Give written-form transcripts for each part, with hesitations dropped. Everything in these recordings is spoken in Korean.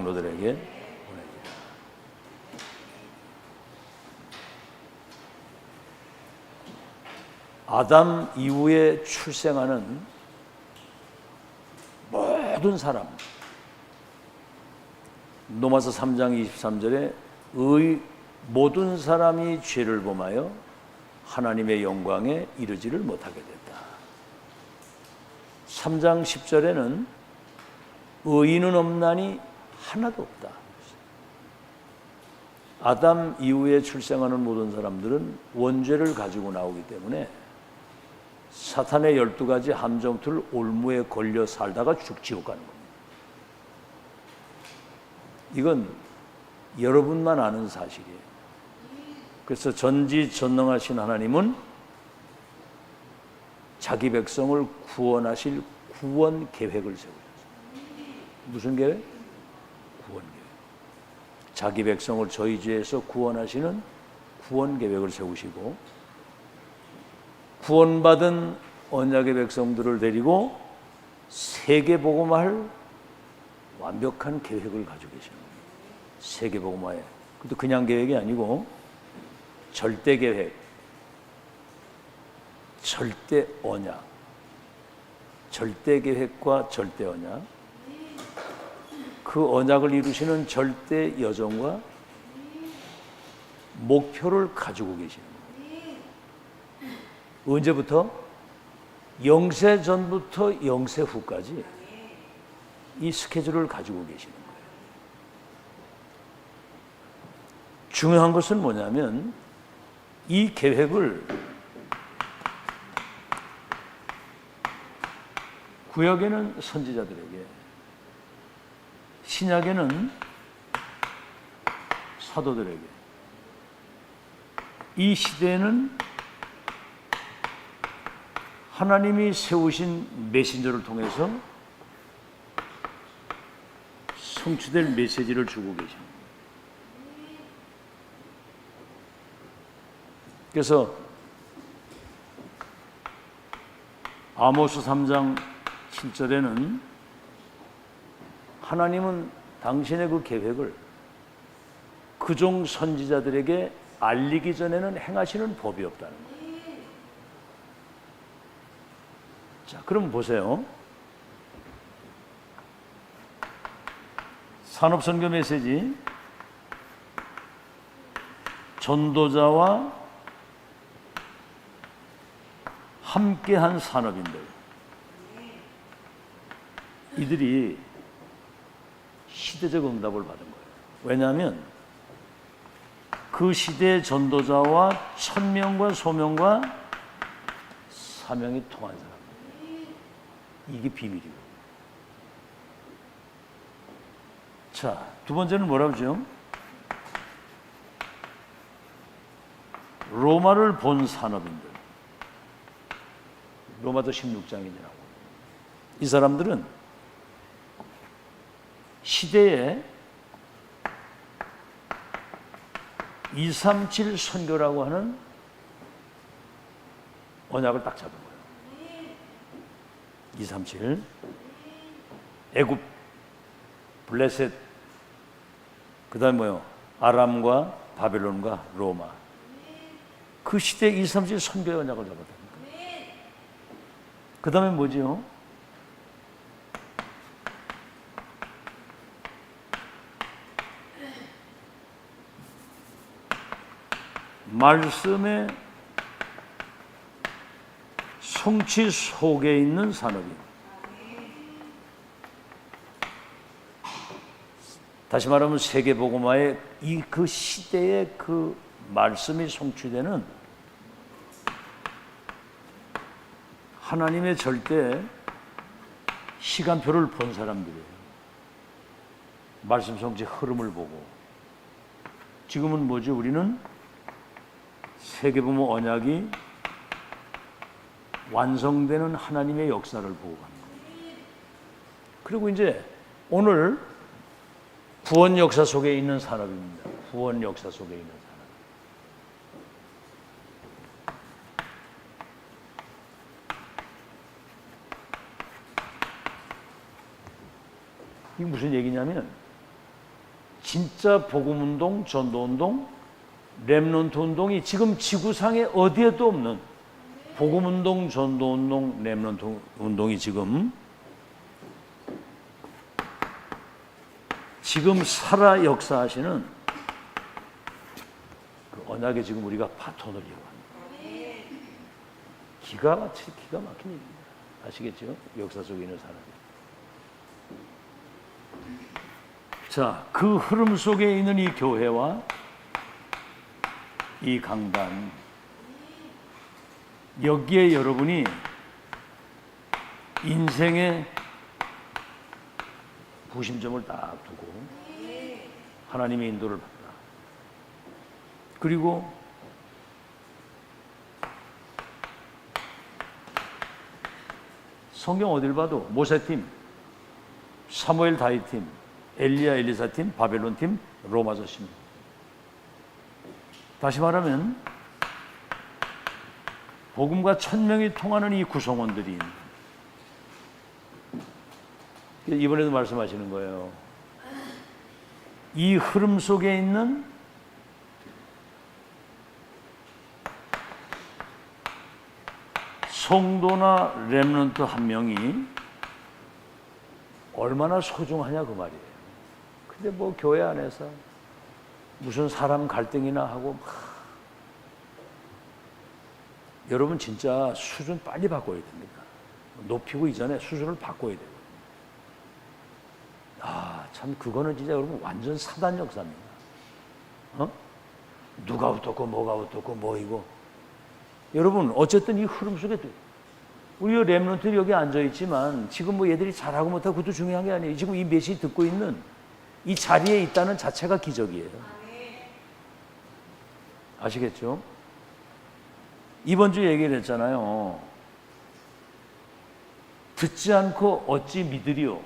성도들에게 보냅니다. 아담 이후에 출생하는 모든 사람, 로마서 3장 23절에 모든 사람이 죄를 범하여 하나님의 영광에 이르지를 못하게 됐다. 3장 10절에는 의인은 없나니 하나도 없다. 아담 이후에 출생하는 모든 사람들은 원죄를 가지고 나오기 때문에 사탄의 12가지 함정틀 올무에 걸려 살다가 지옥 가는 겁니다. 이건 여러분만 아는 사실이에요. 그래서 전지전능하신 하나님은 자기 백성을 구원하실 구원 계획을 세우셨어요. 무슨 계획? 구원 계획. 자기 백성을 저희 죄에서 구원하시는 구원 계획을 세우시고, 구원받은 언약의 백성들을 데리고 세계복음화할 완벽한 계획을 가지고 계시는 거예요. 세계복음화에. 그것도 그냥 계획이 아니고 절대 계획, 절대 언약, 절대 계획과 절대 언약, 그 언약을 이루시는 절대 여정과 목표를 가지고 계시는 거예요. 언제부터? 영세 전부터 영세 후까지 이 스케줄을 가지고 계시는 거예요. 중요한 것은 뭐냐면 이 계획을 구약에는 선지자들에게, 신약에는 사도들에게, 이 시대에는 하나님이 세우신 메신저를 통해서 성취될 메시지를 주고 계십니다. 그래서 아모스 3장 7절에는 하나님은 당신의 그 계획을 그종 선지자들에게 알리기 전에는 행하시는 법이 없다는 거예요. 자, 그럼 보세요. 산업선교 메시지, 전도자와 함께한 산업인들, 이들이 시대적 응답을 받은 거예요. 왜냐하면 그 시대의 전도자와 천명과 소명과 사명이 통한 사람, 이게 비밀이고. 자, 두 번째는 뭐라고 하죠? 로마를 본 산업인들, 로마서 16장이라고. 이 사람들은 시대에 237 선교라고 하는 언약을 딱 잡은 거예요. 237, 애굽, 블레셋, 그 다음에 뭐요? 아람과 바벨론과 로마. 그 시대에 237 선교의 언약을 잡았다니까. 그 다음에 뭐지요? 말씀의 성취 속에 있는 산업이에요. 다시 말하면 세계복음화의 그 시대의 그 말씀이 성취되는 하나님의 절대 시간표를 본 사람들이에요. 말씀 성취 흐름을 보고. 지금은 뭐지? 우리는 세계복음 언약이 완성되는 하나님의 역사를 보고 가는 거예요. 그리고 이제 오늘 구원 역사 속에 있는 산업입니다. 구원 역사 속에 있는 산업. 이게 무슨 얘기냐면 진짜 복음운동, 전도운동, 렘넌트 운동이 지금 지구상에 어디에도 없는 복음운동, 전도운동, 렘넌트 운동이 지금 살아 역사하시는 그 언약에 지금 우리가 바톤을 이어갑니다. 기가 막힌 일입니다. 아시겠죠? 역사 속에 있는 사람이. 자, 그 흐름 속에 있는 이 교회와 이 강단, 여기에 여러분이 인생의 구심점을 딱 두고 하나님의 인도를 받다. 그리고 성경 어딜 봐도 모세팀, 사무엘 다윗팀, 엘리야 엘리사팀, 바벨론팀, 로마서심. 다시 말하면 복음과 천명이 통하는 이 구성원들이 이번에도 말씀하시는 거예요. 이 흐름 속에 있는 성도나 렘넌트 한 명이 얼마나 소중하냐 그 말이에요. 근데 뭐 교회 안에서 무슨 사람 갈등이나 하고 여러분 진짜 수준 빨리 바꿔야 됩니다. 높이고 이전에 수준을 바꿔야 돼요. 참 그거는 진짜 여러분 완전 사단 역사입니다. 누가 어떻고 뭐가 어떻고 뭐이고. 여러분 어쨌든 이 흐름 속에 우리 렘넌트들이 여기 앉아있지만 지금 뭐 얘들이 잘하고 못하고 그것도 중요한 게 아니에요. 지금 이 메시지 듣고 있는 이 자리에 있다는 자체가 기적이에요. 아시겠죠? 이번 주 얘기를 했잖아요. 듣지 않고 어찌 믿으리요?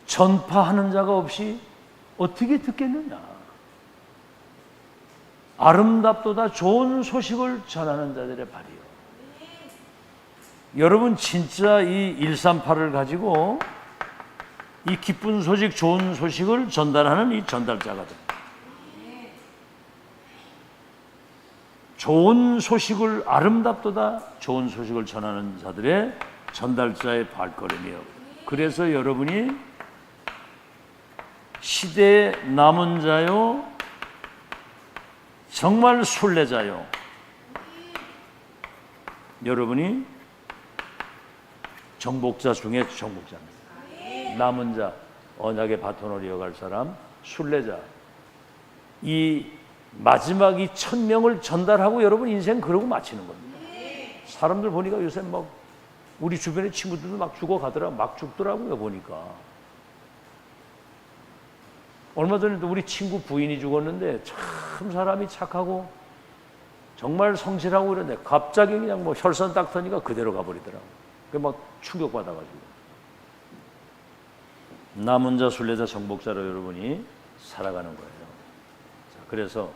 전파하는 자가 없이 어떻게 듣겠느냐? 아름답도다 좋은 소식을 전하는 자들의 발이요. 여러분 진짜 이 138을 가지고 이 기쁜 소식, 좋은 소식을 전달하는 이 전달자가 됩니다. 좋은 소식을 아름답도다 좋은 소식을 전하는 자들의 전달자의 발걸음이요. 그래서 여러분이 시대의 남은 자요, 정말 순례자요. 여러분이 정복자 중에 정복자입니다. 남은 자, 언약의 바톤을 이어갈 사람, 순례자. 이 마지막 이 1000명을 전달하고 여러분 인생 그러고 마치는 겁니다. 사람들 보니까 요새 막 우리 주변의 친구들도 막 죽어가더라, 막 죽더라고요 보니까. 얼마 전에도 우리 친구 부인이 죽었는데 참 사람이 착하고 정말 성실하고 그런데 갑자기 그냥 뭐 혈선 딱 터니까 그대로 가버리더라고. 그 막 충격받아가지고. 남은 자, 순례자, 정복자로 여러분이 살아가는 거예요. 자, 그래서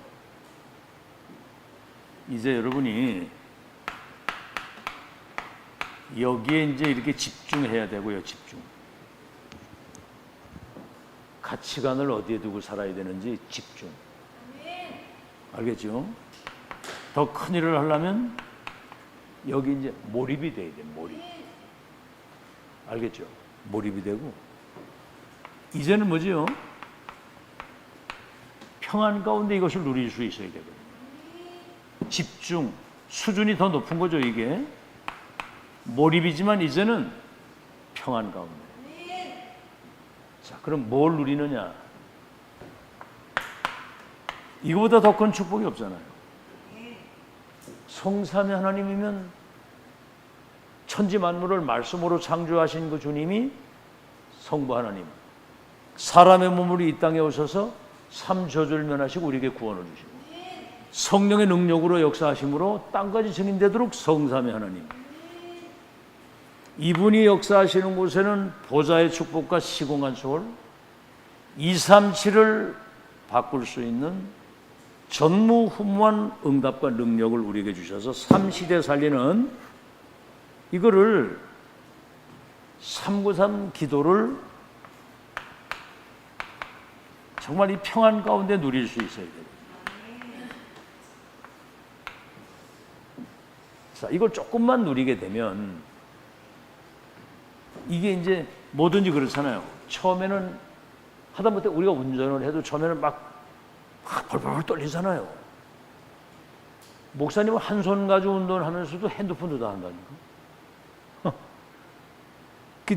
이제 여러분이 여기에 이제 이렇게 집중해야 되고요, 집중. 가치관을 어디에 두고 살아야 되는지 집중. 알겠죠? 더 큰 일을 하려면 여기 이제 몰입이 돼야 돼, 몰입. 알겠죠? 몰입이 되고. 이제는 뭐지요? 평안 가운데 이것을 누릴 수 있어야 되거든요. 집중, 수준이 더 높은 거죠, 이게. 몰입이지만 이제는 평안 가운데. 자, 그럼 뭘 누리느냐? 이거보다 더 큰 축복이 없잖아요. 성삼위 하나님이면 천지 만물을 말씀으로 창조하신 그 주님이 성부 하나님, 사람의 몸으로 이 땅에 오셔서 삼저주를 면하시고 우리에게 구원을 주시고 성령의 능력으로 역사하심으로 땅까지 증인되도록 성삼위 하나님, 이분이 역사하시는 곳에는 보좌의 축복과 시공한 소울, 237을 바꿀 수 있는 전무후무한 응답과 능력을 우리에게 주셔서 3시대 살리는 이거를 393 기도를 정말 이 평안 가운데 누릴 수 있어야 돼요. 자, 이걸 조금만 누리게 되면 이게 이제 뭐든지 그렇잖아요. 처음에는 하다못해 우리가 운전을 해도 처음에는 막 벌벌 떨리잖아요. 목사님은 한 손 가지고 운동하면서도 핸드폰도 다 한다니까.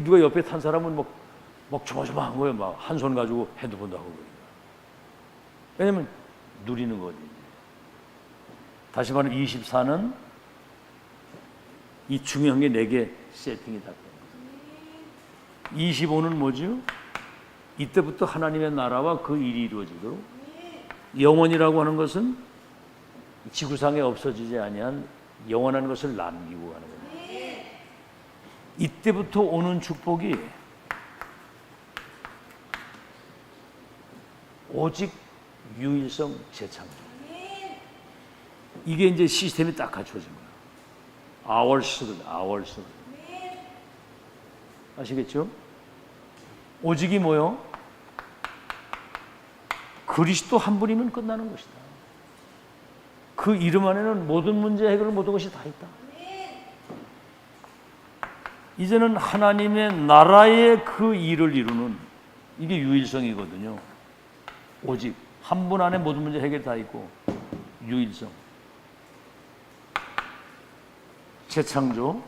누가 옆에 탄 사람은 막 조마조마한 거예요. 막 한 손 가지고 핸드폰도 하고 그러니까. 왜냐면 누리는 거지. 다시 말하면 24는 이 중요한 게 4개 세팅이 다 돼요. 25는 뭐죠? 이때부터 하나님의 나라와 그 일이 이루어지도록. 영원이라고 하는 것은 지구상에 없어지지 아니한 영원한 것을 남기고 가는 거예요. 이때부터 오는 축복이 오직 유일성 재창조. 이게 이제 시스템이 딱 갖춰진 거예요. ours. 아시겠죠? 오직이 뭐요? 그리스도 한 분이면 끝나는 것이다. 그 이름 안에는 모든 문제 해결 모든 것이 다 있다. 이제는 하나님의 나라의 그 일을 이루는 이게 유일성이거든요. 오직 한 분 안에 모든 문제 해결 다 있고 유일성. 재창조,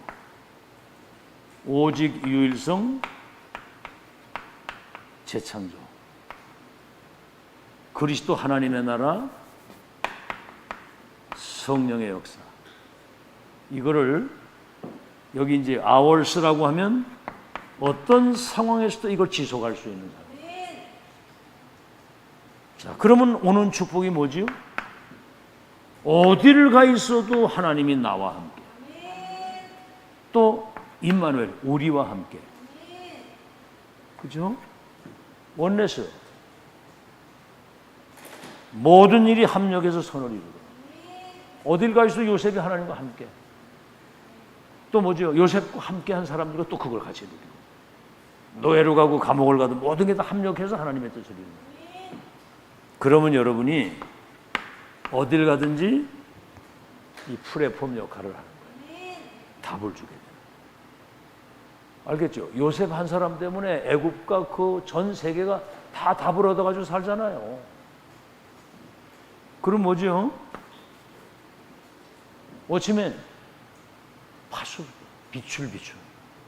오직 유일성, 재창조. 그리스도 하나님의 나라, 성령의 역사. 이거를 여기 이제 아월스라고 하면 어떤 상황에서도 이걸 지속할 수 있는 사람. 자, 그러면 오는 축복이 뭐지요? 어디를 가 있어도 하나님이 나와 함께. 또 임마누엘, 우리와 함께. 그죠? 원내스. 모든 일이 합력해서 선을 이루고. 어딜 가 있어도 요셉이 하나님과 함께. 또 뭐죠? 요셉과 함께한 사람들과 또 그걸 같이 누리고. 노예로 가고 감옥을 가도 모든 게 다 합력해서 하나님의 뜻을 이루는 거예요. 그러면 여러분이 어딜 가든지 이 플랫폼 역할을 하는 거예요. 답을 주게 돼요. 알겠죠? 요셉 한 사람 때문에 애굽과 그 전 세계가 다 답을 얻어가지고 살잖아요. 그럼 뭐죠? 워치맨, 파수, 빛을 비추.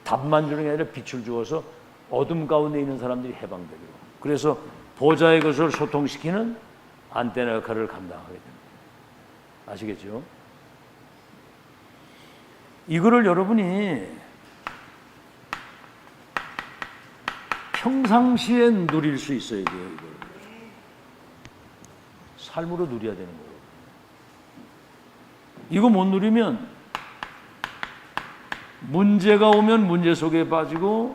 답만 주는 게 아니라 빛을 주어서 어둠 가운데 있는 사람들이 해방되고. 그래서 보좌의 것을 소통시키는 안테나 역할을 감당하게 됩니다. 아시겠죠? 이거를 여러분이 평상시에 누릴 수 있어야 돼요. 이걸. 삶으로 누려야 되는 거예요. 이거 못 누리면 문제가 오면 문제 속에 빠지고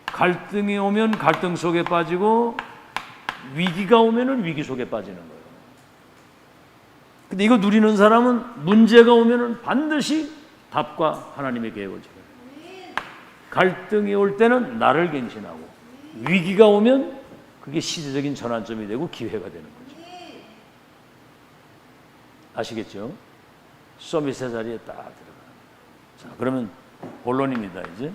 갈등이 오면 갈등 속에 빠지고 위기가 오면은 위기 속에 빠지는 거예요. 근데 이거 누리는 사람은 문제가 오면은 반드시 답과 하나님의 계획을 지켜요. 갈등이 올 때는 나를 갱신하고 위기가 오면 그게 시대적인 전환점이 되고 기회가 되는 거죠. 아시겠죠? 서밋의 자리에 딱 들어가요. 자, 그러면 본론입니다. 이제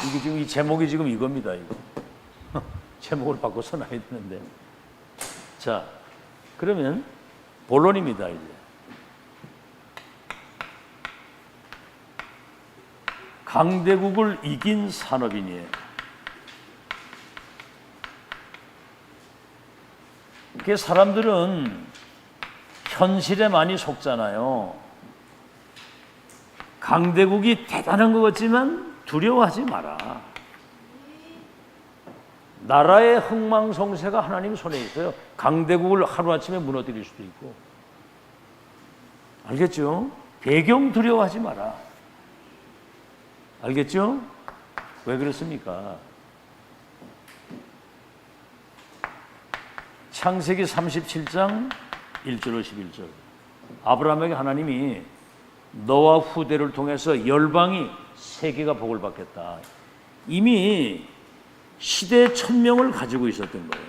이게 지금 이 제목이 지금 이겁니다. 이거 제목을 바꿔서 놔야 되는데. 자, 그러면 본론입니다. 이제 강대국을 이긴 산업인이에요. 이게 사람들은 현실에 많이 속잖아요. 강대국이 대단한 것 같지만 두려워하지 마라. 나라의 흥망성쇠가 하나님 손에 있어요. 강대국을 하루아침에 무너뜨릴 수도 있고. 알겠죠? 배경 두려워하지 마라. 알겠죠? 왜 그렇습니까? 창세기 37장 1절로 11절. 아브라함에게 하나님이 너와 후대를 통해서 열방이 세계가 복을 받겠다. 이미 시대의 천명을 가지고 있었던 거예요.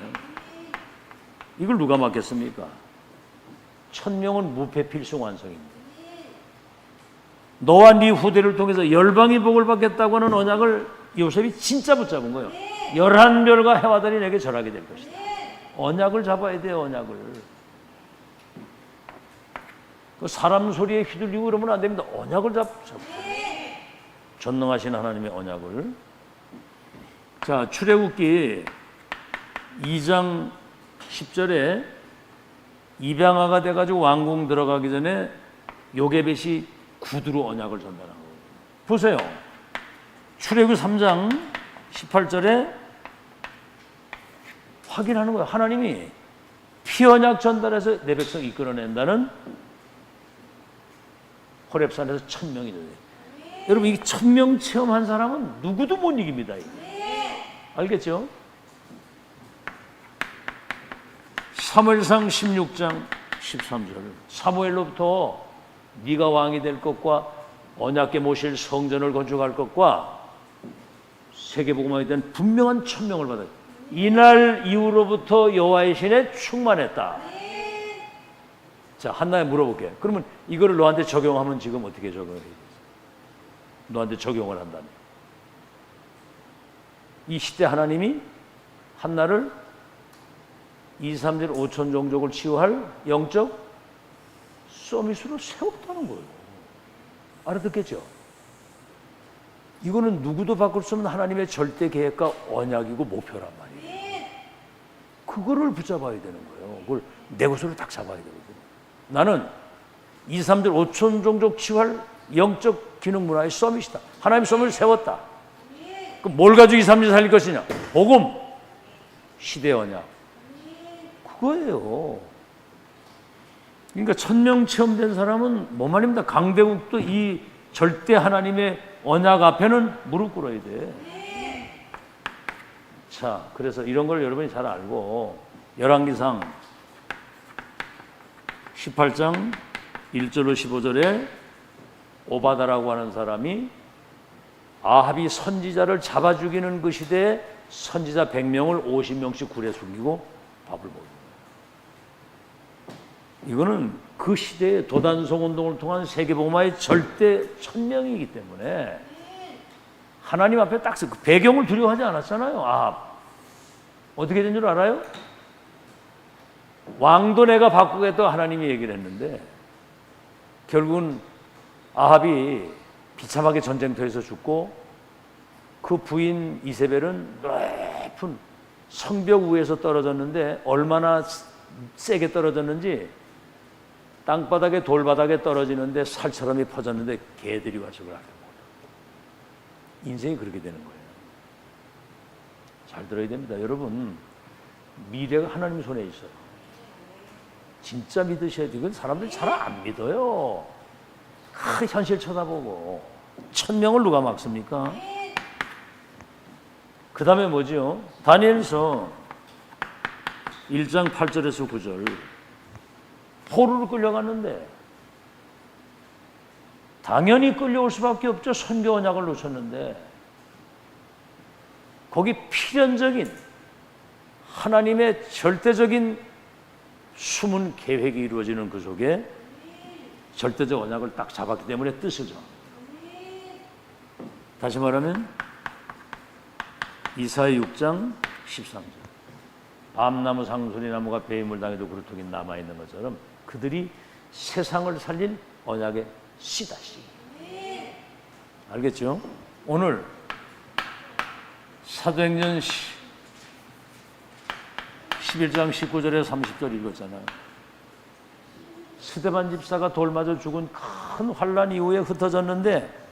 이걸 누가 맡겠습니까? 천명은 무패 필수 완성입니다. 너와 네 후대를 통해서 열방이 복을 받겠다고 하는 언약을 요셉이 진짜 붙잡은 거예요. 11별과 해와들이 내게 절하게 될 것이다. 언약을 잡아야 돼요. 언약을. 그 사람 소리에 휘둘리고 그러면 안 됩니다. 언약을 잡고 전능하신 하나님의 언약을. 자, 출애굽기 2장 10절에 입양아가 돼가지고 왕궁 들어가기 전에 요게벳이 구두로 언약을 전달한 거예요. 보세요. 출애굽기 3장 18절에 확인하는 거예요. 하나님이 피언약 전달해서 내 백성 이끌어낸다는 호렙산에서 1000명이 돼요. 여러분, 이 1000명 체험한 사람은 누구도 못 이깁니다. 이거. 알겠죠? 사무엘상 16장 13절 사무엘로부터 네가 왕이 될 것과 언약궤 모실 성전을 건축할 것과 세계복음화에 대한 분명한 천명을 받아요. 이날 이후로부터 여호와의 신에 충만했다. 자, 한나에 물어볼게. 그러면 이거를 너한테 적용하면 지금 어떻게 적용을 해야 되겠어? 너한테 적용을 한다면 이 시대 하나님이 한나를 2, 3절 5천 종족을 치유할 영적 서밋으로 세웠다는 거예요. 알아듣겠죠? 이거는 누구도 바꿀 수 없는 하나님의 절대 계획과 언약이고 목표란 말이에요. 그거를 붙잡아야 되는 거예요. 그걸 내 것으로 딱 잡아야 되거든요. 나는 2, 3절 5천 종족 치유할 영적 기능 문화의 서밋이다. 하나님 서밋을 세웠다. 그럼 뭘 가지고 2, 3절 살릴 것이냐? 복음, 시대 언약. 그거예요. 그러니까 1000명 체험된 사람은 뭐 말입니다. 강대국도 이 절대 하나님의 언약 앞에는 무릎 꿇어야 돼. 자, 그래서 이런 걸 여러분이 잘 알고 열왕기상 18장 1절로 15절에 오바다라고 하는 사람이 아합이 선지자를 잡아 죽이는 그 시대에 선지자 100명을 50명씩 굴에 숨기고 밥을 먹어요. 이거는 그 시대의 도단성 운동을 통한 세계복음화의 절대 천명이기 때문에 하나님 앞에 딱 그 배경을 두려워하지 않았잖아요. 아합 어떻게 된 줄 알아요? 왕도 내가 바꾸겠다고 하나님이 얘기를 했는데 결국은 아합이 비참하게 전쟁터에서 죽고 그 부인 이세벨은 높은 성벽 위에서 떨어졌는데 얼마나 세게 떨어졌는지 땅바닥에 돌바닥에 떨어지는데 살처럼이 퍼졌는데 개들이 와서 그걸 알아요. 인생이 그렇게 되는 거예요. 잘 들어야 됩니다. 여러분, 미래가 하나님 손에 있어요. 진짜 믿으셔야 돼요. 이건 사람들이 잘 안 믿어요. 현실 쳐다보고 1000명을 누가 막습니까? 그 다음에 뭐죠? 다니엘서 1장 8절에서 9절 포로로 끌려갔는데 당연히 끌려올 수밖에 없죠. 선교 언약을 놓쳤는데 거기 필연적인 하나님의 절대적인 숨은 계획이 이루어지는 그 속에 절대적 언약을 딱 잡았기 때문에 뜻을 정합니다. 다시 말하면 이사야 6장 13절 밤나무 상수리나무가 배임을 당해도 그루터기 남아있는 것처럼 그들이 세상을 살릴 언약의 씨다. 씨. 알겠죠? 오늘 사도행전 11장 19절에 30절 읽었잖아요. 스데반 집사가 돌 맞아 죽은 큰 환란 이후에 흩어졌는데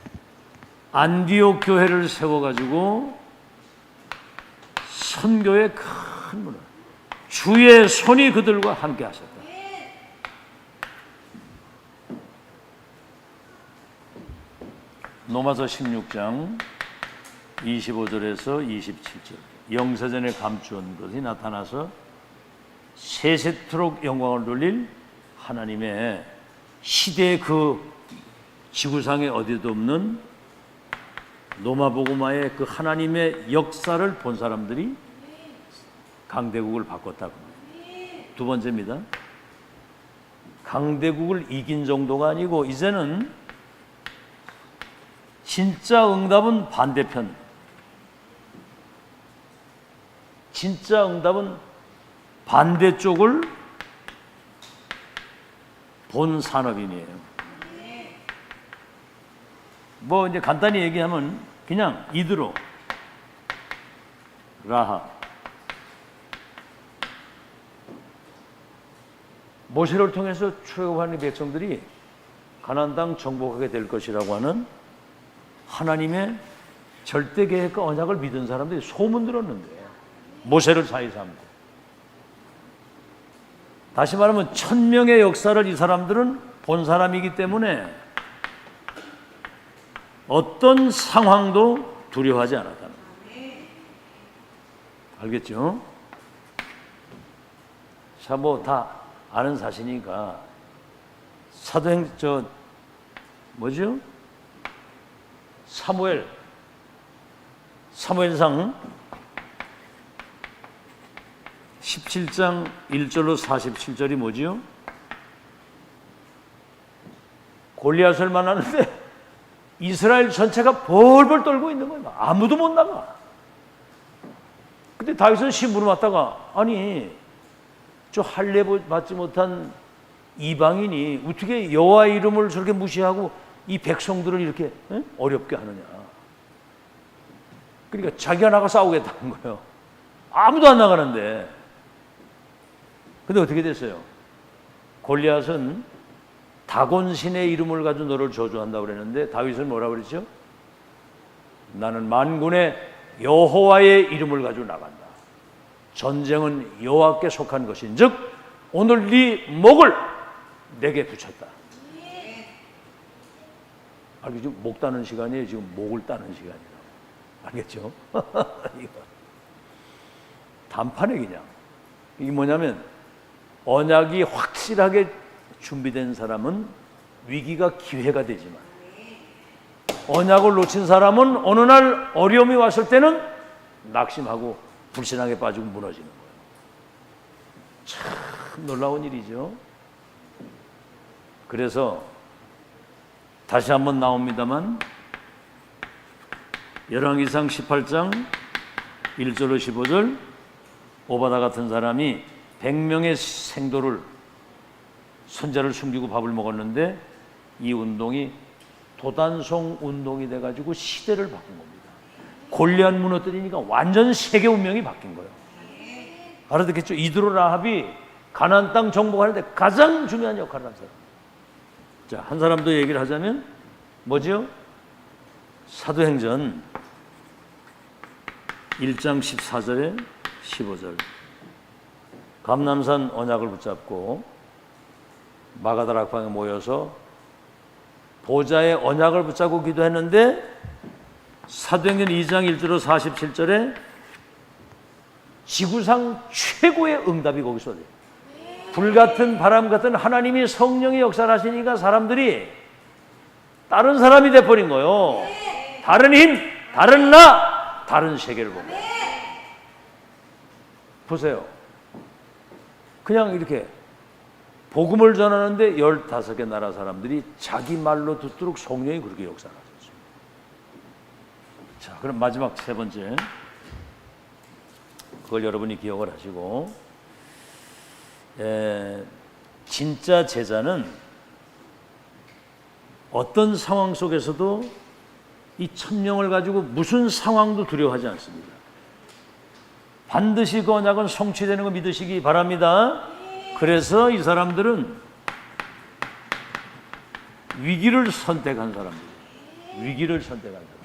안디옥 교회를 세워가지고 선교의 큰 문을 주의 손이 그들과 함께 하셨다. 로마서 16장 25절에서 27절 영세전에 감추온 것이 나타나서 세세토록 영광을 돌릴 하나님의 시대의 그 지구상에 어디도 없는 노마복음화의 그 하나님의 역사를 본 사람들이 강대국을 바꿨다고. 두 번째입니다. 강대국을 이긴 정도가 아니고 이제는 진짜 응답은 반대편. 진짜 응답은 반대쪽을 본 산업인이에요. 뭐 이제 간단히 얘기하면 그냥 이드로, 라합, 모세를 통해서 출애굽하는 백성들이 가나안 땅 정복하게 될 것이라고 하는 하나님의 절대 계획과 언약을 믿은 사람들이 소문 들었는데 모세를 사이 삼고, 다시 말하면 1000명의 역사를 이 사람들은 본 사람이기 때문에 어떤 상황도 두려워하지 않았다는 거예요. 알겠죠? 자, 뭐 다 아는 사실이니까 뭐죠? 사무엘상 17장 1절로 47절이 뭐지요? 골리앗을 만나는데 이스라엘 전체가 벌벌 떨고 있는 거예요. 아무도 못 나가. 근데 다윗은 심부름 왔다가, 아니 저 할례 받지 못한 이방인이 어떻게 여호와 이름을 저렇게 무시하고 이 백성들을 이렇게 어렵게 하느냐. 그러니까 자기가 나가 싸우겠다는 거예요. 아무도 안 나가는데. 근데 어떻게 됐어요? 골리앗은 다곤신의 이름을 가지고 너를 저주한다고 그랬는데 다윗은 뭐라고 그랬죠? 나는 만군의 여호와의 이름을 가지고 나간다. 전쟁은 여호와께 속한 것인즉 오늘 네 목을 내게 붙였다. 알겠죠? 목 따는 시간이에요. 지금 목을 따는 시간이라고. 알겠죠? 이거 단판에 그냥. 이게 뭐냐면 언약이 확실하게 준비된 사람은 위기가 기회가 되지만 언약을 놓친 사람은 어느 날 어려움이 왔을 때는 낙심하고 불신하게 빠지고 무너지는 거예요. 참 놀라운 일이죠. 그래서 다시 한번 나옵니다만 열왕기상 18장 1절로 15절 오바다 같은 사람이 100명의 생도를 손자를 숨기고 밥을 먹었는데 이 운동이 도단송 운동이 돼가지고 시대를 바꾼 겁니다. 골리앗 무너뜨리니까 완전 세계 운명이 바뀐 거예요. 알아듣겠죠? 이드로 라합이 가나안 땅 정복하는데 가장 중요한 역할을 한 사람. 자, 한 사람 더 얘기를 하자면 뭐죠? 사도행전 1장 14절에 15절. 감람산 언약을 붙잡고 마가다락방에 모여서 보좌의 언약을 붙잡고 기도했는데 사도행전 2장 1절로 47절에 지구상 최고의 응답이 거기서 돼요. 불같은 바람 같은 하나님이 성령의 역사를 하시니까 사람들이 다른 사람이 돼버린 거예요. 다른 힘, 다른 나, 다른 세계를 보고. 보세요. 그냥 이렇게 복음을 전하는데 15개 나라 사람들이 자기 말로 듣도록 성령이 그렇게 역사를 하셨어요. 자, 그럼 마지막 세 번째. 그걸 여러분이 기억을 하시고, 진짜 제자는 어떤 상황 속에서도 이 천명을 가지고 무슨 상황도 두려워하지 않습니다. 반드시 그 언약은 성취되는 거 믿으시기 바랍니다. 그래서 이 사람들은 위기를 선택한 사람들이에요. 위기를 선택한 사람.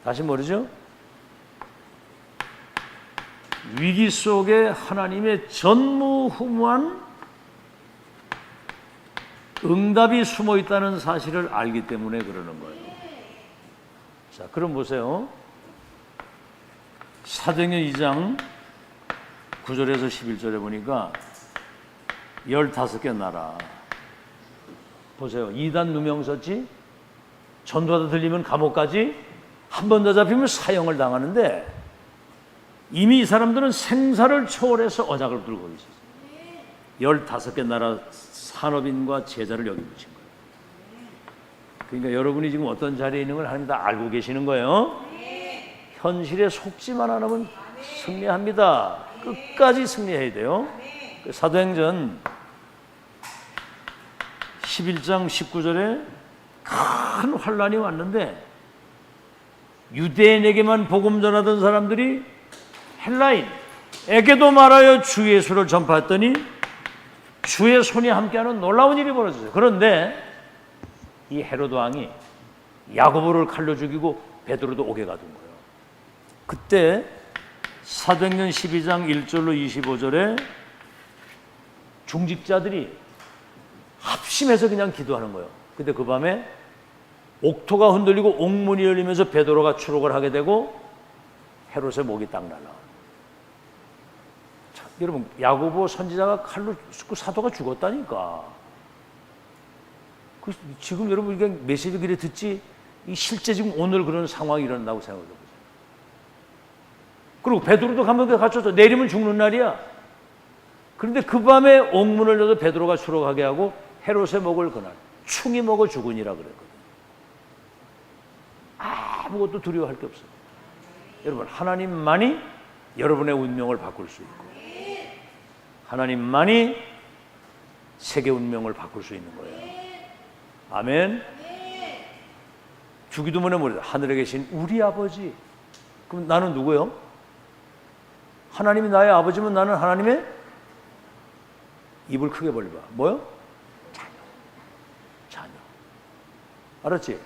다시 뭐죠? 위기 속에 하나님의 전무후무한 응답이 숨어 있다는 사실을 알기 때문에 그러는 거예요. 자, 그럼 보세요. 사도행전 2장 9절에서 11절에 보니까 15개 나라. 보세요. 이단 누명 썼지? 전도하다 들리면 감옥까지, 한 번 더 잡히면 사형을 당하는데 이미 이 사람들은 생사를 초월해서 언약을 들고 있었어요. 15개 나라 산업인과 제자를 여기 붙인 거예요. 그러니까 여러분이 지금 어떤 자리에 있는 걸 하나님 다 알고 계시는 거예요. 현실에 속지만 않으면 승리합니다. 끝까지 승리해야 돼요. 사도행전 11장 19절에 큰 환란이 왔는데 유대인에게만 복음 전하던 사람들이 헬라인에게도 말하여 주 예수를 전파했더니 주의 손이 함께하는 놀라운 일이 벌어졌어요. 그런데 이 헤로드 왕이 야고보를 칼로 죽이고 베드로도 옥에 가둔 거예요. 그때 사도행전 12장 1절로 25절에 중직자들이 합심해서 그냥 기도하는 거예요. 근데 그 밤에 옥토가 흔들리고 옥문이 열리면서 베드로가 추록을 하게 되고 헤롯의 목이 딱 날라와요. 여러분, 야고보 선지자가 칼로 죽고 사도가 죽었다니까. 지금 여러분 이게 메시지 그래 듣지, 실제 지금 오늘 그런 상황이 일어난다고 생각해 보세요. 그리고 베드로도 감옥에 갇혀서 내리면 죽는 날이야. 그런데 그 밤에 옥문을 열어서 베드로가 추록하게 하고 헤롯의 목을 그날 충이 먹어 죽으니라 그랬거든요. 아무것도 두려워할 게 없어요. 여러분, 하나님만이 여러분의 운명을 바꿀 수 있고 하나님만이 세계 운명을 바꿀 수 있는 거예요. 아멘. 주기도문에 뭐래요? 하늘에 계신 우리 아버지. 그럼 나는 누구요? 하나님이 나의 아버지면 나는 하나님의, 입을 크게 벌려봐, 뭐요? 자녀. 알았지?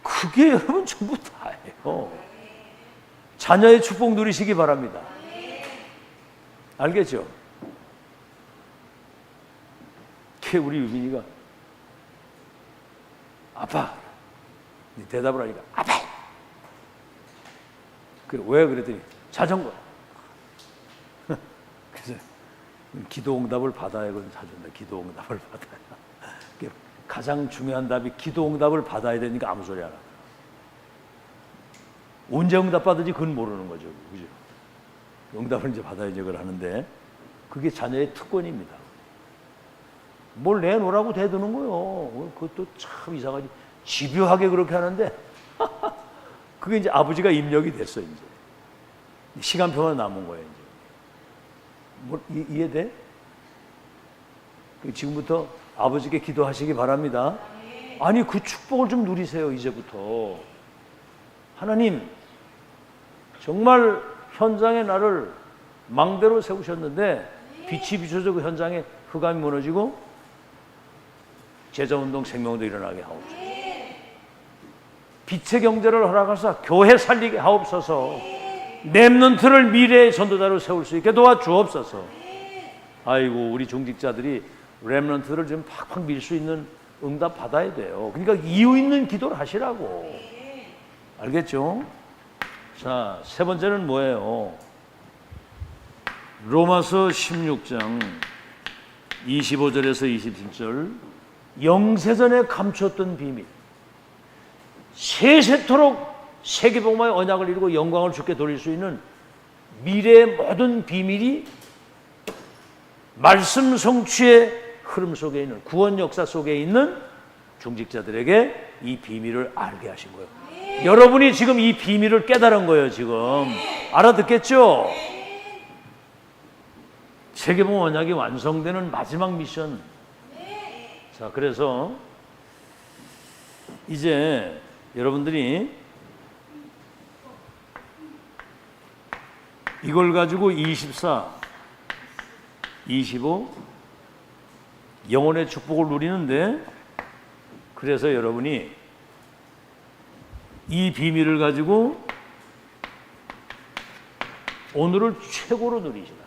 그게 여러분 전부 다예요. 자녀의 축복 누리시기 바랍니다. 알겠죠? 우리 유빈이가 아빠, 대답을 하니까 아빠. 왜 그랬더니 자전거. 그래서 기도 응답을 받아야 그건 사준다. 기도 응답을 받아야. 가장 중요한 답이 기도 응답을 받아야 되니까 아무 소리 안 하고. 언제 응답 받을지 그건 모르는 거죠. 그죠? 응답을 이제 받아야지 그걸 하는데 그게 자녀의 특권입니다. 뭘 내놓으라고 대드는 거예요. 그것도 참 이상하지. 집요하게 그렇게 하는데 그게 이제 아버지가 입력이 됐어. 이제 시간표만 남은 거예요. 이제 뭐, 이해돼? 지금부터 아버지께 기도하시기 바랍니다. 아니, 그 축복을 좀 누리세요. 이제부터. 하나님, 정말 현장에 나를 망대로 세우셨는데 빛이 비춰져 그 현장에 흑암이 무너지고 제자운동 생명도 일어나게 하옵소서. 빛의 경제를 허락하사 교회 살리게 하옵소서. 렘넌트를 미래의 전도자로 세울 수 있게 도와주옵소서. 아이고, 우리 중직자들이 렘넌트를 좀 팍팍 밀 수 있는 응답 받아야 돼요. 그러니까 이유 있는 기도를 하시라고. 알겠죠? 자, 세 번째는 뭐예요? 로마서 16장 25절에서 27절. 영세전에 감췄던 비밀, 세세토록 세계복음화의 언약을 이루고 영광을 주께 돌릴 수 있는 미래의 모든 비밀이 말씀 성취의 흐름 속에 있는, 구원 역사 속에 있는 중직자들에게 이 비밀을 알게 하신 거예요. 여러분이 지금 이 비밀을 깨달은 거예요. 지금 알아듣겠죠? 세계복음 언약이 완성되는 마지막 미션. 자, 그래서 이제 여러분들이 이걸 가지고 24, 25 영혼의 축복을 누리는데, 그래서 여러분이 이 비밀을 가지고 오늘을 최고로 누리시라.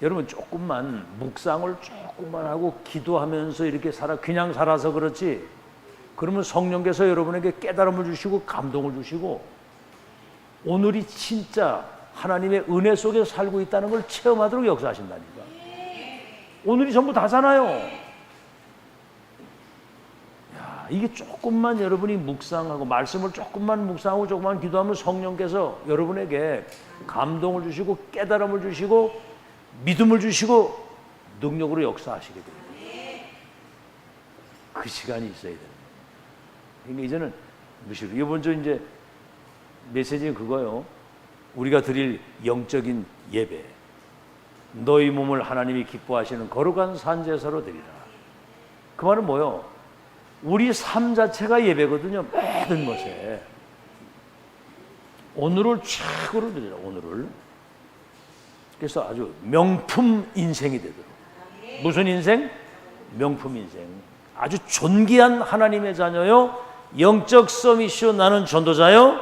여러분, 조금만 묵상을 조금만 하고 기도하면서 이렇게 그냥 살아서 그렇지, 그러면 성령께서 여러분에게 깨달음을 주시고 감동을 주시고 오늘이 진짜 하나님의 은혜 속에 살고 있다는 걸 체험하도록 역사하신다니까. 오늘이 전부 다잖아요. 야, 이게 조금만 여러분이 묵상하고 말씀을 조금만 묵상하고 조금만 기도하면 성령께서 여러분에게 감동을 주시고 깨달음을 주시고 믿음을 주시고 능력으로 역사하시게 됩니다. 그 시간이 있어야 됩니다. 그러니까 이제는 무시로 이번 주 이제 메시지는 그거요. 우리가 드릴 영적인 예배, 너희 몸을 하나님이 기뻐하시는 거룩한 산제사로 드리라. 그 말은 뭐요? 우리 삶 자체가 예배거든요. 모든 것에 오늘을 최고로 드리라. 오늘을. 그래서 아주 명품 인생이 되도록. 무슨 인생? 명품 인생. 아주 존귀한 하나님의 자녀요, 영적 서밋이요, 나는 전도자요,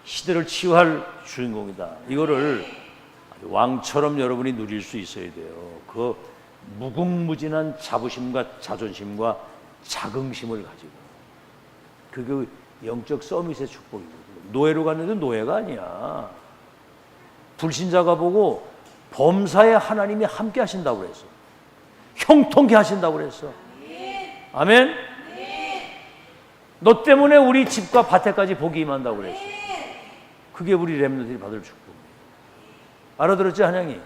시대를 치유할 주인공이다. 이거를 왕처럼 여러분이 누릴 수 있어야 돼요. 그 무궁무진한 자부심과 자존심과 자긍심을 가지고. 그게 영적 서밋의 축복이거든요. 노예로 갔는데 노예가 아니야. 불신자가 보고 범사에 하나님이 함께 하신다고 그랬어. 형통케 하신다고 그랬어. 아멘? 너 때문에 우리 집과 밭에까지 복이 임한다고 그랬어. 그게 우리 렘넌트들이 받을 축복이에요. 알아들었지, 한양이?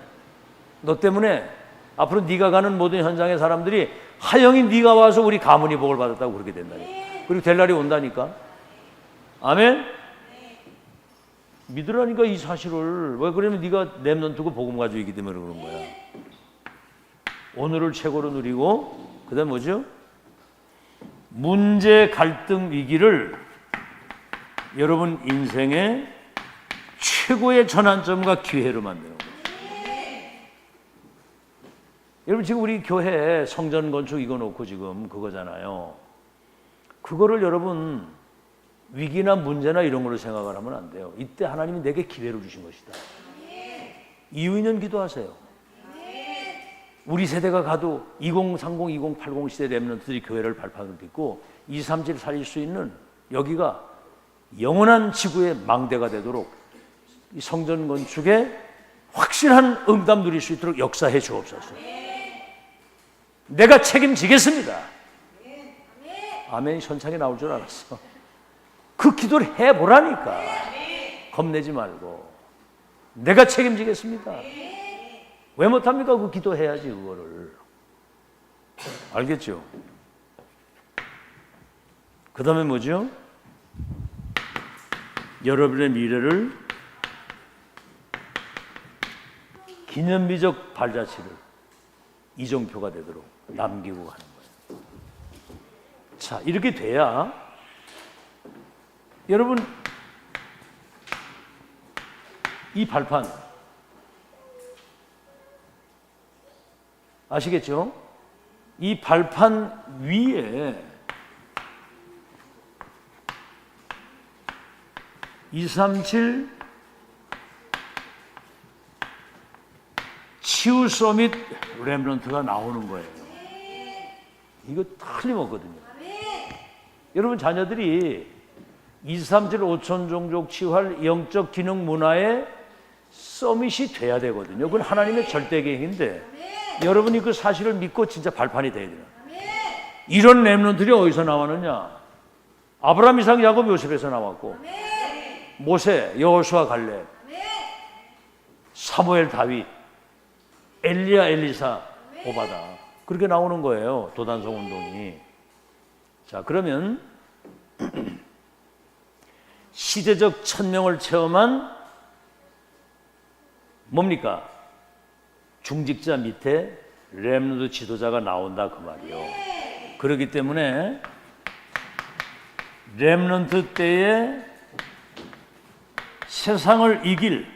너 때문에 앞으로 네가 가는 모든 현장의 사람들이 하영이 네가 와서 우리 가문이 복을 받았다고 그렇게 된다니까. 그리고 될 날이 온다니까. 아멘? 믿으라니까 이 사실을. 왜 그러면 네가 렘넌트고 복음 가지고 있기 때문에 그런 거야. 오늘을 최고로 누리고 그다음 뭐죠? 문제, 갈등, 위기를 여러분 인생의 최고의 전환점과 기회로 만드는 거예요. 여러분 지금 우리 교회 성전 건축 이거 놓고 지금 그거잖아요. 그거를 여러분 위기나 문제나 이런 걸로 생각을 하면 안 돼요. 이때 하나님이 내게 기회를 주신 것이다. 이유 있는 기도하세요. 우리 세대가 가도 2030, 2080 시대 렘넌트들이 교회를 발판을 빚고 2, 3집 살릴 수 있는 여기가 영원한 지구의 망대가 되도록 이 성전 건축에 확실한 응답 누릴 수 있도록 역사해 주옵소서. 내가 책임지겠습니다. 아멘이 천창에 나올 줄 알았어. 그 기도를 해보라니까. 겁내지 말고. 내가 책임지겠습니다. 왜 못합니까? 그 기도해야지 그거를. 알겠죠? 그 다음에 뭐죠? 여러분의 미래를 기념비적 발자취를 이정표가 되도록 남기고 가는 거예요. 자, 이렇게 돼야 여러분 이 발판 아시겠죠? 이 발판 위에 237 치유 서밋 렘넌트가 나오는 거예요. 이거 틀림없거든요. 여러분 자녀들이 237 5천 종족 치유할 영적 기능 문화의 서밋이 돼야 되거든요. 그건 하나님의 절대 계획인데 여러분이 그 사실을 믿고 진짜 발판이 돼야 돼요. 이런 렘넌트들이 어디서 나왔느냐? 아브라함, 이삭, 야곱, 요셉에서 나왔고 모세, 여호수아, 갈렙, 사무엘, 다윗, 엘리야, 엘리사, 오바다 그렇게 나오는 거예요. 도단성 운동이. 자, 그러면 시대적 천명을 체험한 뭡니까? 중직자 밑에 렘넌트 지도자가 나온다 그 말이요. 그렇기 때문에 렘넌트 때에 세상을 이길,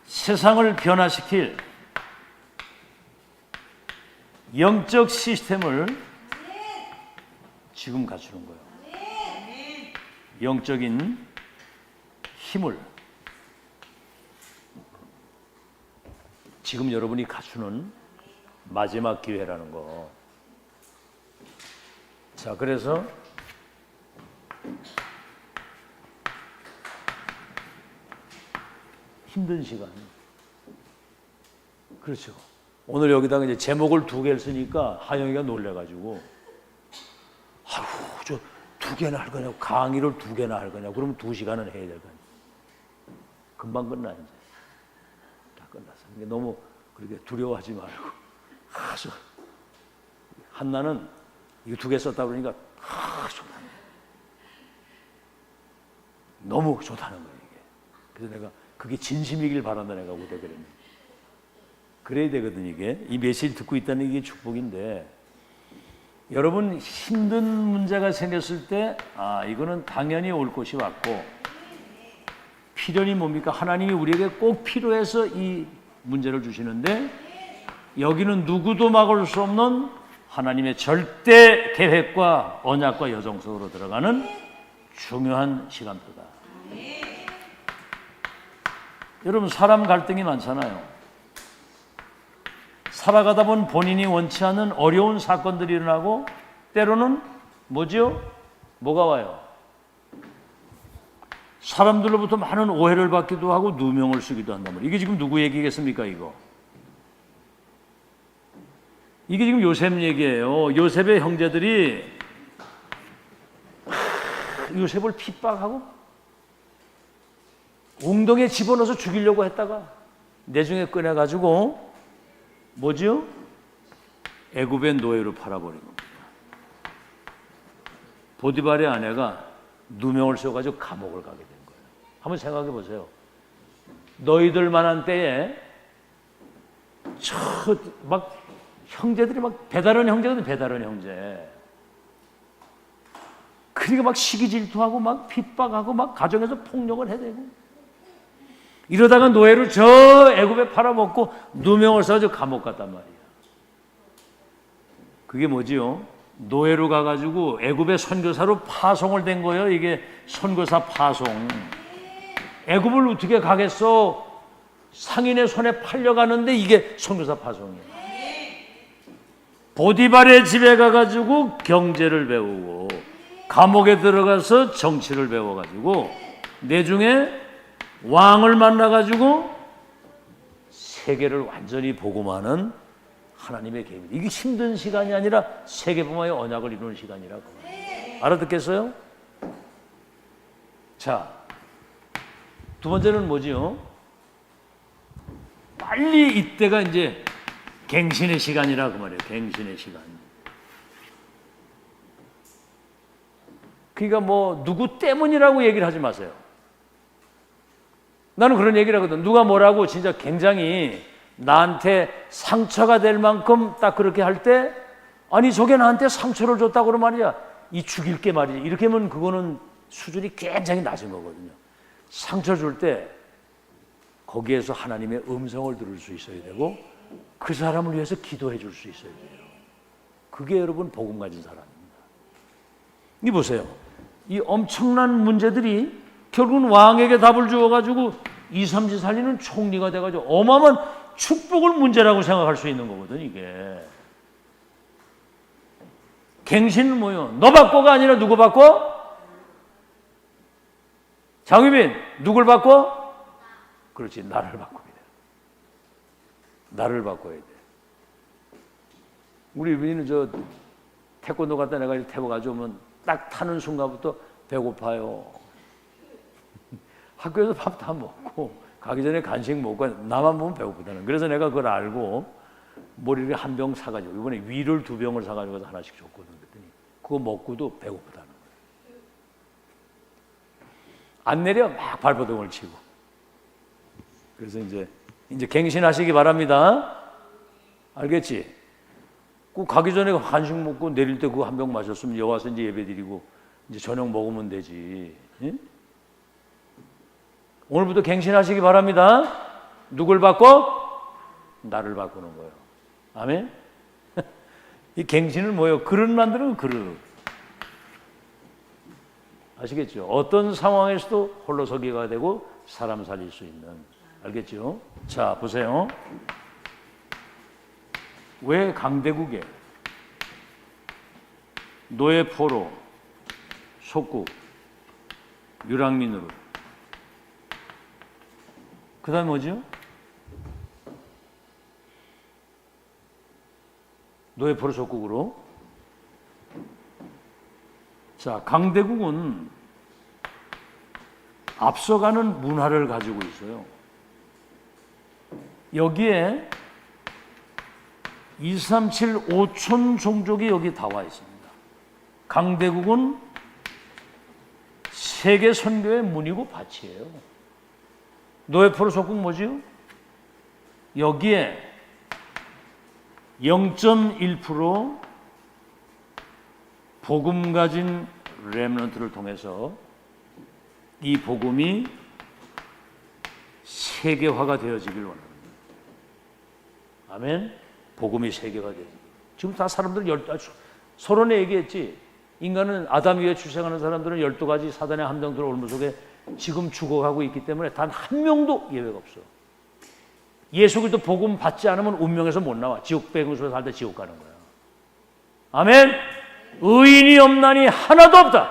세상을 변화시킬 영적 시스템을 지금 갖추는 거예요. 영적인 힘을 지금 여러분이 갖추는 마지막 기회라는 거. 자, 그래서 힘든 시간. 그렇죠. 오늘 여기다가 이제 제목을 2개를 쓰니까 하영이가 놀래가지고, 아휴, 두 개나 할 거냐고, 강의를 두 개나 할 거냐고, 그러면 2시간은 해야 될 거 아니에요. 금방 끝나, 이제. 다 끝났어. 그러니까 너무 그렇게 두려워하지 말고. 아주. 한나는 이거 2개 썼다 그러니까, 좋다. 너무 좋다는 거예요, 이게. 그래서 내가 그게 진심이길 바란다, 내가 그때 그랬는데. 그래야 되거든, 이게. 이 메시지 듣고 있다는 게 축복인데, 여러분 힘든 문제가 생겼을 때, 이거는 당연히 올 것이 왔고, 필연이 뭡니까? 하나님이 우리에게 꼭 필요해서 이 문제를 주시는데, 여기는 누구도 막을 수 없는 하나님의 절대 계획과 언약과 여정 속으로 들어가는 중요한 시간표다. 여러분, 사람 갈등이 많잖아요. 살아가다 보면 본인이 원치 않는 어려운 사건들이 일어나고, 때로는 뭐죠? 뭐가 와요? 사람들로부터 많은 오해를 받기도 하고 누명을 쓰기도 한단 말이에요. 이게 지금 누구 얘기겠습니까, 이거? 이게 지금 요셉 얘기예요. 요셉의 형제들이 요셉을 핍박하고 웅덩이에 집어넣어서 죽이려고 했다가 내중에 꺼내가지고 뭐죠? 애굽의 노예로 팔아버린 겁니다. 보디발의 아내가 누명을 써가지고 감옥을 가게 된 거예요. 한번 생각해 보세요. 너희들만한 때에 막 형제들이 막 배다른 형제거든, 배다른 형제. 그러니까 막 시기 질투하고 막 핍박하고 막 가정에서 폭력을 해대고, 이러다가 노예로 저 애굽에 팔아먹고 누명을 써가지고 감옥 갔단 말이야. 그게 뭐지요? 노예로 가가지고 애굽의 선교사로 파송을 된 거예요. 이게 선교사 파송. 애굽을 어떻게 가겠어? 상인의 손에 팔려가는데 이게 선교사 파송이에요. 보디발의 집에 가가지고 경제를 배우고, 감옥에 들어가서 정치를 배워가지고, 내중에 왕을 만나가지고 세계를 완전히 복음하는 하나님의 계획입니다. 이게 힘든 시간이 아니라 세계복음화의 언약을 이루는 시간이라고. 알아듣겠어요? 자, 두 번째는 뭐지요? 빨리 이때가 이제 갱신의 시간이라 그 말이에요. 갱신의 시간. 그러니까 뭐 누구 때문이라고 얘기를 하지 마세요. 나는 그런 얘기를 하거든. 누가 뭐라고 진짜 굉장히 나한테 상처가 될 만큼 딱 그렇게 할 때, 아니 저게 나한테 상처를 줬다고 그러면 말이야, 이 죽일게 말이지. 이렇게 하면 그거는 수준이 굉장히 낮은 거거든요. 상처 줄 때 거기에서 하나님의 음성을 들을 수 있어야 되고, 그 사람을 위해서 기도해 줄 수 있어야 돼요. 그게 여러분 복음 가진 사람입니다. 이 보세요. 이 엄청난 문제들이 결국은 왕에게 답을 주어가지고 2, 3지 살리는 총리가 돼가지고 어마어마한 축복을 문제라고 생각할 수 있는 거거든, 이게. 갱신은 뭐요? 너 바꿔가 아니라 누구 바꿔? 장유빈, 누굴 바꿔? 그렇지, 나를 바꿔야 돼. 나를 바꿔야 돼. 우리 유빈이는 저 태권도 갔다 내가 태워 가져오면 딱 타는 순간부터 배고파요. 학교에서 밥 다 먹고 가기 전에 간식 먹고 나만 보면 배고프다는. 그래서 내가 그걸 알고 머리를 한 병 사가지고, 이번에 위를 2병을 사가지고 하나씩 줬거든. 그랬더니 그거 먹고도 배고프다는 거예요. 안 내려 막 발버둥을 치고. 그래서 이제 갱신하시기 바랍니다. 알겠지? 그 가기 전에 간식 먹고 내릴 때 그거 한 병 마셨으면 여와서 이제 예배 드리고 이제 저녁 먹으면 되지. 응? 오늘부터 갱신하시기 바랍니다. 누굴 바꿔? 나를 바꾸는 거예요. 아멘? 이 갱신은 뭐예요? 그릇 만드는 그릇. 아시겠죠? 어떤 상황에서도 홀로서기가 되고 사람 살릴 수 있는. 알겠죠? 자, 보세요. 왜 강대국에 노예 포로, 속국, 유랑민으로, 그 다음 뭐죠? 노예 포로 속국으로 자, 강대국은 앞서가는 문화를 가지고 있어요. 여기에 237 5천 종족이 여기 다 와 있습니다. 강대국은 세계 선교의 문이고 밭이에요. 노예포로 속국 뭐지요? 여기에 0.1% 복음 가진 렘넌트를 통해서 이 복음이 세계화가 되어지길 원합니다. 아멘. 복음이 세계화가 되어지길. 지금 다 사람들은 서론에 얘기했지. 인간은 아담 위에 출생하는 사람들은 12가지 사단의 함정들 올무 속에 지금 죽어가고 있기 때문에 단 한 명도 예외가 없어. 예수 그리스도 복음 받지 않으면 운명에서 못 나와. 지옥 배경에서 살 때 지옥 가는 거야. 아멘. 의인이 없나니 하나도 없다.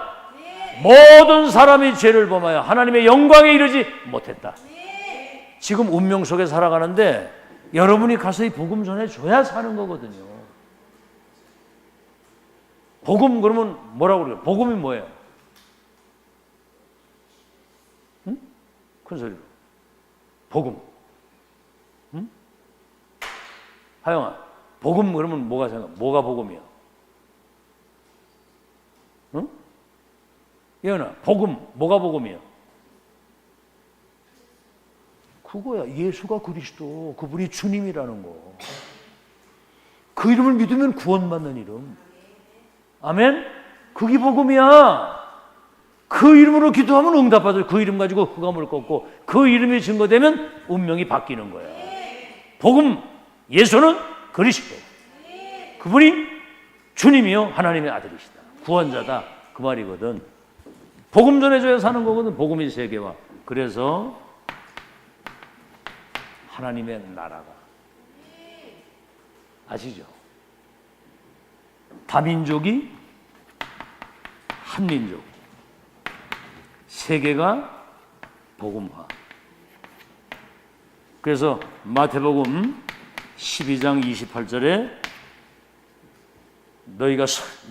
모든 사람이 죄를 범하여 하나님의 영광에 이르지 못했다. 지금 운명 속에 살아가는데 여러분이 가서 이 복음 전해줘야 사는 거거든요. 복음 그러면 뭐라고 그래요? 복음이 뭐예요? 응? 큰 소리로. 복음. 응? 하영아, 복음 그러면 뭐가 생각? 뭐가 복음이야? 응? 예은아, 복음 뭐가 복음이야? 그거야. 예수가 그리스도, 그분이 주님이라는 거. 그 이름을 믿으면 구원받는 이름. 아멘? 그게 복음이야. 그 이름으로 기도하면 응답받아요. 그 이름 가지고 흑암을 꺾고 그 이름이 증거되면 운명이 바뀌는 거야. 복음, 예수는 그리스도. 그분이 주님이요 하나님의 아들이시다. 구원자다. 그 말이거든. 복음 전해줘야 사는 거거든. 복음이 세계화. 그래서 하나님의 나라가 아시죠? 다민족이 한민족, 세계가 복음화. 그래서 마태복음 12장 28절에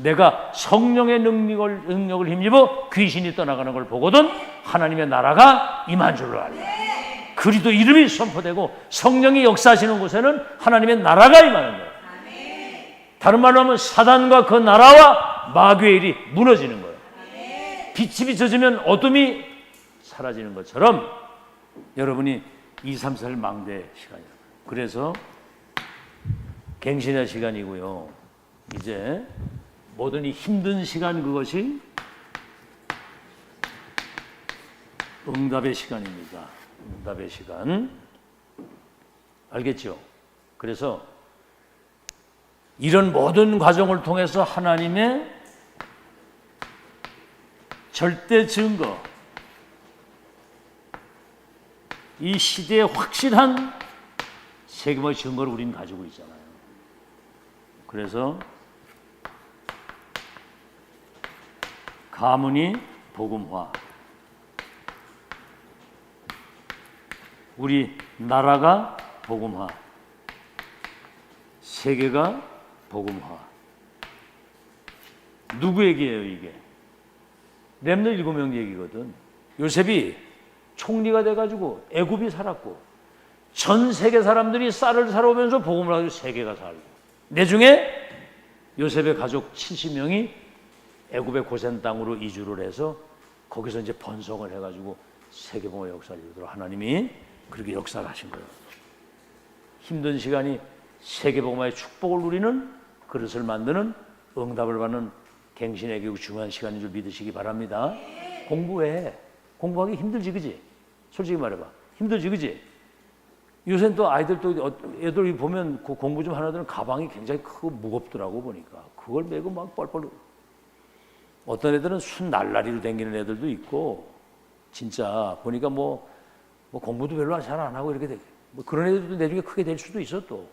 내가 성령의 능력을 힘입어 귀신이 떠나가는 걸 보거든 하나님의 나라가 임한 줄로 알라. 그리스도 이름이 선포되고 성령이 역사하시는 곳에는 하나님의 나라가 임하는 거예요. 다른 말로 하면 사단과 그 나라와 마귀의 일이 무너지는 거예요. 빛이 비춰지면 어둠이 사라지는 것처럼 여러분이 2, 3, 4일 망대 시간이에요. 그래서 갱신의 시간이고요. 이제 모든 이 힘든 시간, 그것이 응답의 시간입니다. 응답의 시간. 알겠죠? 그래서 이런 모든 과정을 통해서 하나님의 절대 증거, 이 시대의 확실한 세계의 증거를 우리는 가지고 있잖아요. 그래서 가문이 복음화, 우리 나라가 복음화, 세계가 복음화. 누구 얘기예요 이게? 렘넌트 7명 얘기거든. 요셉이 총리가 돼가지고 애굽이 살았고 전 세계 사람들이 쌀을 사러 오면서 복음을 가지고 세계가 살고, 내중에 요셉의 가족 70명이 애굽의 고센 땅으로 이주를 해서 거기서 이제 번성을 해가지고 세계복음의 역사를 이루도록 하나님이 그렇게 역사를 하신 거예요. 힘든 시간이 세계복음의 축복을 누리는 그릇을 만드는 응답을 받는 갱신의 교육 중요한 시간인 줄 믿으시기 바랍니다. 공부해. 공부하기 힘들지, 그지? 솔직히 말해봐. 힘들지, 그지? 요새는 또 아이들 또 애들 보면 그 공부 좀 하는 애들은 가방이 굉장히 크고 무겁더라고 보니까. 그걸 메고 막 뻘뻘. 어떤 애들은 순 날라리로 다니는 애들도 있고, 진짜 보니까 뭐 공부도 별로 잘 안 하고 이렇게 돼. 뭐 그런 애들도 나중에 크게 될 수도 있어 또.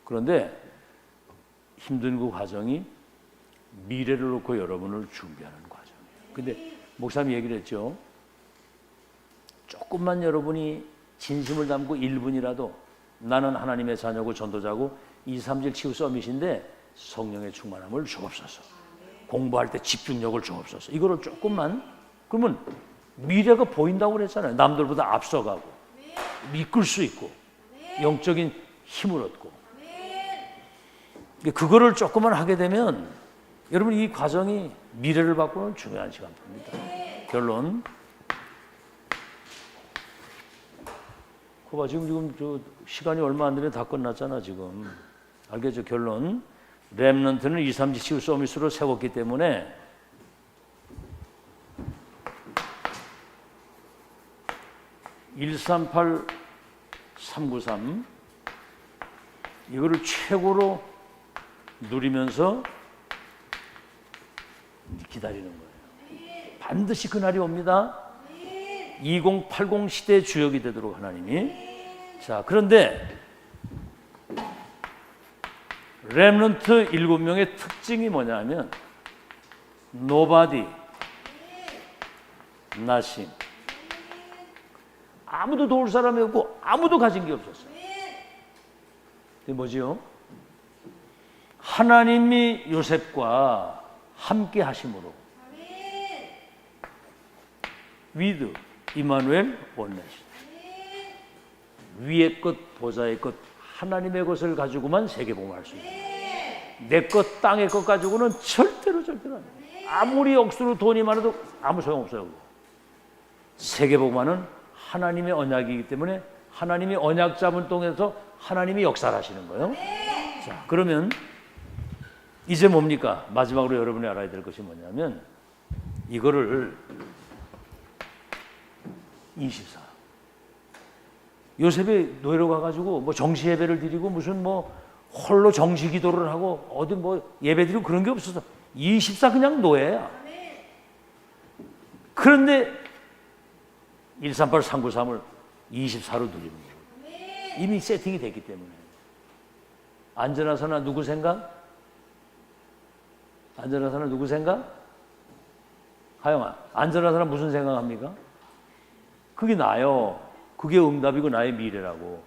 그런데 힘든 그 과정이 미래를 놓고 여러분을 준비하는 과정이에요. 근데 목사님이 얘기를 했죠. 조금만 여러분이 진심을 담고 1분이라도 나는 하나님의 자녀고 전도자고 2, 3질 치유 서밋인데 성령의 충만함을 주옵소서. 공부할 때 집중력을 주옵소서. 이거를 조금만, 그러면 미래가 보인다고 그랬잖아요. 남들보다 앞서가고 이끌 수 있고 영적인 힘을 얻고. 그거를 조금만 하게 되면 여러분 이 과정이 미래를 바꾸는 중요한 시간입니다. 결론. 그거 봐, 지금 저 시간이 얼마 안 되면 다 끝났잖아 지금. 알겠죠? 결론. 렘넌트는 2, 3지 치유 서밋으로 세웠기 때문에 (138) (393) 이거를 최고로 누리면서 기다리는 거예요. 반드시 그날이 옵니다. 2080 시대의 주역이 되도록 하나님이. 자, 그런데 렘넌트 7명의 특징이 뭐냐면 nobody, nothing. 아무도 도울 사람이 없고 아무도 가진 게 없었어요. 그게 뭐지요? 하나님이 요셉과 함께 하심으로 with 이마누엘 원내시. 위의 것, 보좌의 것, 하나님의 것을 가지고만 세계복음할 수 있는. 내 것, 땅의 것 가지고는 절대로 안 돼. 아무리 억수로 돈이 많아도 아무 소용없어요. 세계복음하는 하나님의 언약이기 때문에 하나님이 언약 잡은 통해서 하나님이 역사를 하시는 거예요. 자, 그러면 이제 뭡니까? 마지막으로 여러분이 알아야 될 것이 뭐냐면 이거를 24 요셉이 노예로 가가지고 뭐 정시 예배를 드리고 무슨 뭐 홀로 정시 기도를 하고 어디 뭐 예배 드리고 그런 게 없었어. 24 그냥 노예야. 그런데 138, 393을 24로 누리는 거예요. 이미 세팅이 됐기 때문에. 안전하사나 누구 생각? 안전하사나 누구 생각? 하영아, 안전하사나 무슨 생각합니까? 그게 나요. 그게 응답이고 나의 미래라고.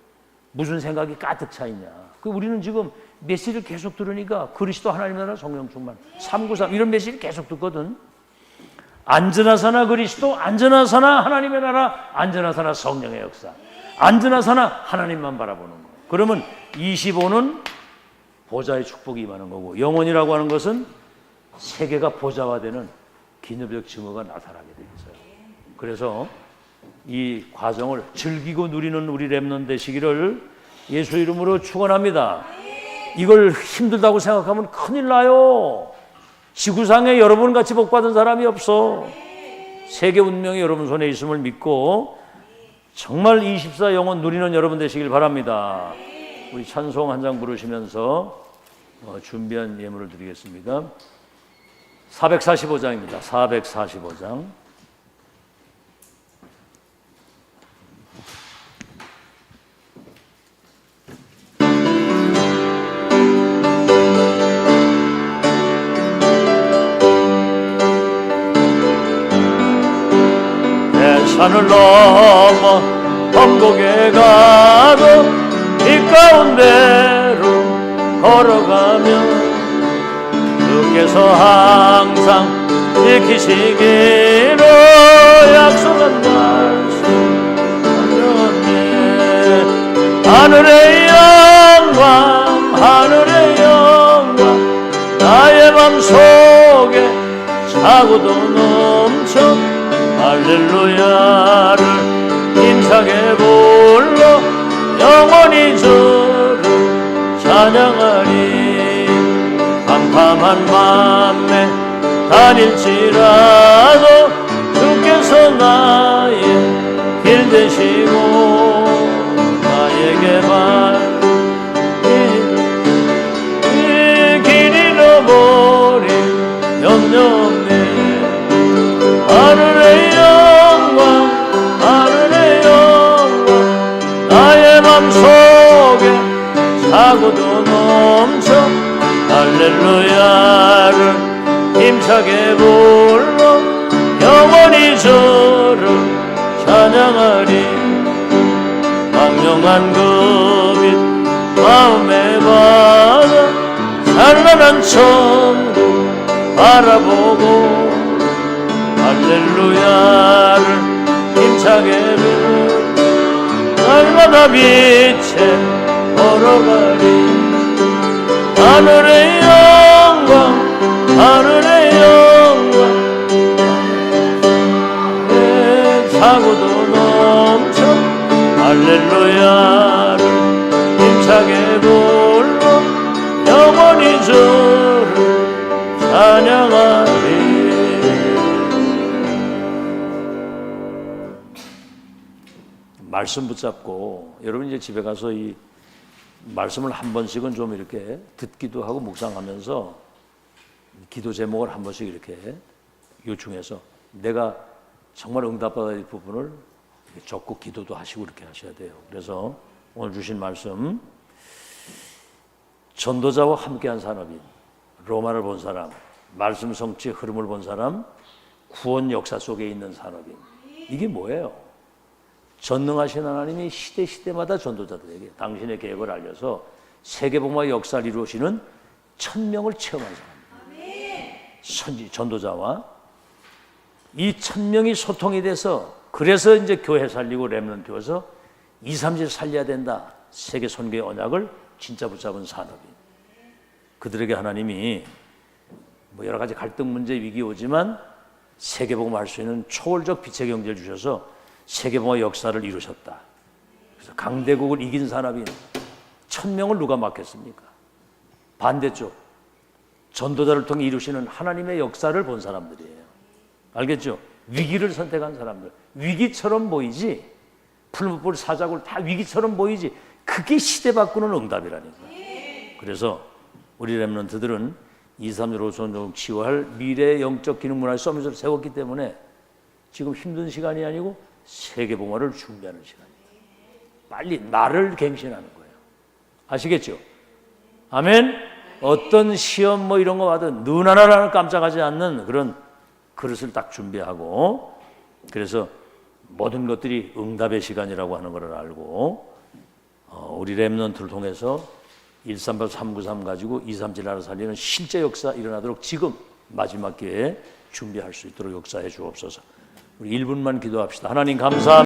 무슨 생각이 가득 차 있냐. 우리는 지금 메시지를 계속 들으니까 그리스도 하나님 나라 성령 충만 393 이런 메시지를 계속 듣거든. 안전하사나 그리스도, 안전하사나 하나님의 나라, 안전하사나 성령의 역사, 안전하사나 하나님만 바라보는 거. 그러면 25는 보좌의 축복이 임하는 거고, 영원이라고 하는 것은 세계가 보좌화되는 기념적 증거가 나타나게 되겠어요. 그래서 이 과정을 즐기고 누리는 우리 렘넌트 되시기를 예수 이름으로 축원합니다. 이걸 힘들다고 생각하면 큰일 나요. 지구상에 여러분같이 복받은 사람이 없어. 세계 운명이 여러분 손에 있음을 믿고 정말 24 영혼 누리는 여러분 되시길 바랍니다. 우리 찬송 한 장 부르시면서 준비한 예물을 드리겠습니다. 445장입니다. 445장. 산을 넘어 번곡에 가도 이 가운데로 걸어가면 주께서 항상 지키시기로 약속한 말씀 하셨네. 하늘의 영광 하늘의 영광 나의 맘속에 차고도 넘쳐 할렐루야를 힘차게 불러 영원히 저를 찬양하리. 캄캄한 맘에 다닐지라도 주께서 나의 길 되시고 나에게 이 길 잃어버린 염려 없네. 하늘의 영광 하늘의 영광 나의 맘속에 차고도 넘쳐 할렐루야를 힘차게 불러 영원히 저를 찬양하리. 망령한 그 빛 마음에 받아 찬란한 천국 바라보고 할렐루야를 힘차게 부르 날마다 빛에 걸어가리 하늘의 영광 하늘의 영광 내 사고도 넘쳐 할렐루야를 힘차게 불러 영원히 주를 찬양하리. 말씀 붙잡고 여러분 이제 집에 가서 이 말씀을 한 번씩은 좀 이렇게 듣기도 하고 묵상하면서 기도 제목을 한 번씩 이렇게 요청해서 내가 정말 응답받아야 될 부분을 적고 기도도 하시고 이렇게 하셔야 돼요. 그래서 오늘 주신 말씀 전도자와 함께한 산업인 로마를 본 사람 말씀 성취의 흐름을 본 사람 구원 역사 속에 있는 산업인 이게 뭐예요? 전능하신 하나님이 시대마다 전도자들에게 당신의 계획을 알려서 세계복음화 역사를 이루시는 1000명을 체험한 사람입니다. 선지 전도자와 이 1000명이 소통이 돼서 그래서 이제 교회 살리고 렘넌트 워서 2, 3질 살려야 된다. 세계 선교의 언약을 진짜 붙잡은 산업인 그들에게 하나님이 뭐 여러 가지 갈등 문제 위기 오지만 세계복음화 할 수 있는 초월적 빛의 경제를 주셔서 세계복음화 역사를 이루셨다. 그래서 강대국을 이긴 산업인 1000명을 누가 맡겠습니까? 반대쪽 전도자를 통해 이루시는 하나님의 역사를 본 사람들이에요. 알겠죠? 위기를 선택한 사람들. 위기처럼 보이지 풀무불 사자굴 다 위기처럼 보이지 그게 시대 바꾸는 응답이라니까. 그래서 우리 렘넌트들은 2, 3절 5선 치유할 미래의 영적 기능 문화의 서밋을 세웠기 때문에 지금 힘든 시간이 아니고 세계복음화를 준비하는 시간이에요. 빨리 나를 갱신하는 거예요. 아시겠죠? 아멘? 어떤 시험 뭐 이런 거 와도 눈 하나를 깜짝하지 않는 그런 그릇을 딱 준비하고 그래서 모든 것들이 응답의 시간이라고 하는 걸 알고 우리 렘넌트를 통해서 138, 393 가지고 237 나라 살리는 실제 역사 일어나도록 지금 마지막 기회에 준비할 수 있도록 역사해 주옵소서. 우리 1분만 기도합시다. 하나님 감사합니다.